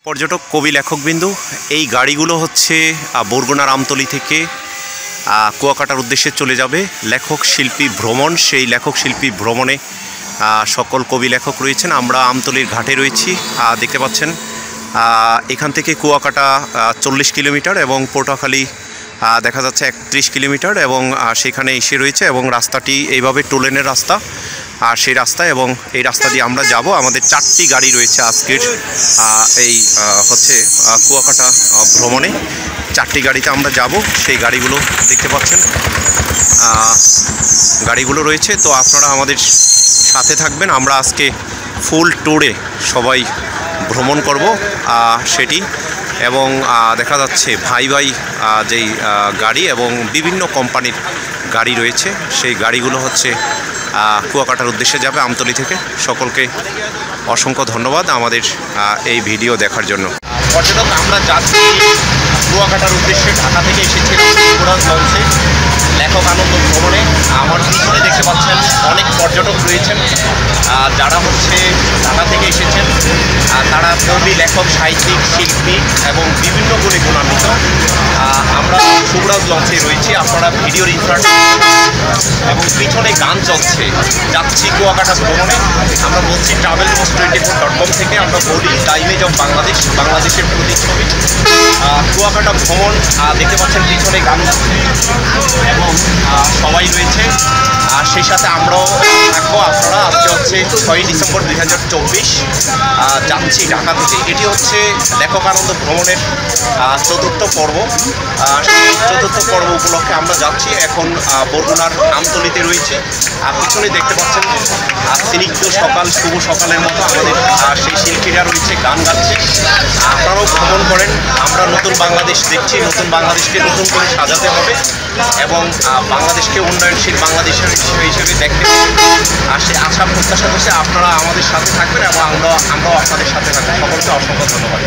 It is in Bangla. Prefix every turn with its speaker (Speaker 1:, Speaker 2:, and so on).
Speaker 1: পর্যটক কবি লেখকবিন্দু, এই গাড়িগুলো হচ্ছে বরগুনার আমতলী থেকে কুয়াকাটার উদ্দেশ্যে চলে যাবে লেখক শিল্পী ভ্রমণ। সেই লেখক শিল্পী ভ্রমণে সকল কবি লেখক রয়েছেন। আমরা আমতলীর ঘাটে রয়েছি, দেখতে পাচ্ছেন। এখান থেকে কুয়াকাটা 40 কিলোমিটার এবং পটুয়াখালী দেখা যাচ্ছে 31 কিলোমিটার, এবং সেখানে এসে রয়েছে এবং রাস্তাটি এইভাবে টোলেনের রাস্তা, আর সেই রাস্তা এবং এই রাস্তা দিয়ে আমরা যাব। আমাদের 4টি গাড়ি রয়েছে আজকের এই হচ্ছে কুয়াকাটা ভ্রমণে। 4টি গাড়িতে আমরা যাব, সেই গাড়িগুলো দেখতে পাচ্ছেন গাড়িগুলো রয়েছে। তো আপনারা আমাদের সাথে থাকবেন। আমরা আজকে ফুল ট্যুরে সবাই ভ্রমণ করব সেটি, এবং দেখা যাচ্ছে ভাই ভাই যেই গাড়ি এবং বিভিন্ন কোম্পানির গাড়ি রয়েছে, সেই গাড়িগুলো হচ্ছে কুয়াকাটার উদ্দেশ্যে যাবে আমতলী থেকে। সকলকে অসংখ্য ধন্যবাদ আমাদের এই ভিডিও দেখার জন্য। পর্যটক, আমরা যাচ্ছি কুয়াকাটার উদ্দেশ্যে। ঢাকা থেকে এসেছিলাম উড়ান লঞ্চে লেখক আনন্দ ভ্রমণে। আমার পিছনে দেখতে পাচ্ছেন অনেক পর্যটক রয়েছেন যারা হচ্ছে ঢাকা থেকে এসেছেন। তারা কবি, লেখক, সাহিত্যিক, শিল্পী এবং বিভিন্ন গুণে গুণান্বিত। আমরা শুভরাজ লঞ্চে রয়েছি, আপনারা ভিডিওর ইনফ্রান্ট এবং পিছনে গান চলছে। যাচ্ছি কুয়াকাটা ভ্রমণে। আমরা বলছি travelpost24.com থেকে। আমরা বলি দ্য ইমেজ অফ বাংলাদেশ, বাংলাদেশের প্রতিচ্ছবি। কুয়াকাটা ভ্রমণ দেখতে পাচ্ছেন, পিছনে গান যাচ্ছে এবং সবাই রয়েছে, আর সেই সাথে আমরাও থাকবো। আপনারা আজকে হচ্ছে 6 ডিসেম্বর 2024 যাচ্ছি ঢাকা থেকে। এটি হচ্ছে লেখক আনন্দ ভ্রমণের চতুর্থ পর্ব। চতুর্থ পর্ব উপলক্ষে আমরা যাচ্ছি। এখন বরগুনার আমতলীতে রয়েছে। পিছনে দেখতে পাচ্ছেন স্নিগ্ধ সকাল, শুভ সকালের মতো আমাদের সেই শিল্পীরা রয়েছে, গান গাচ্ছে। আপনারাও ভ্রমণ করেন। আমরা নতুন বাংলাদেশ দেখছি, নতুন বাংলাদেশকে নতুন করে সাজাতে হবে এবং বাংলাদেশকে উন্নয়নশীল বাংলাদেশের হিসেবে দেখতে হবে। আর সে আশা প্রত্যাশা করছে আপনারা আমাদের সাথে থাকবেন এবং আমরাও আপনাদের সাথে থাকবেন। সকলকে অসংখ্য ধন্যবাদ।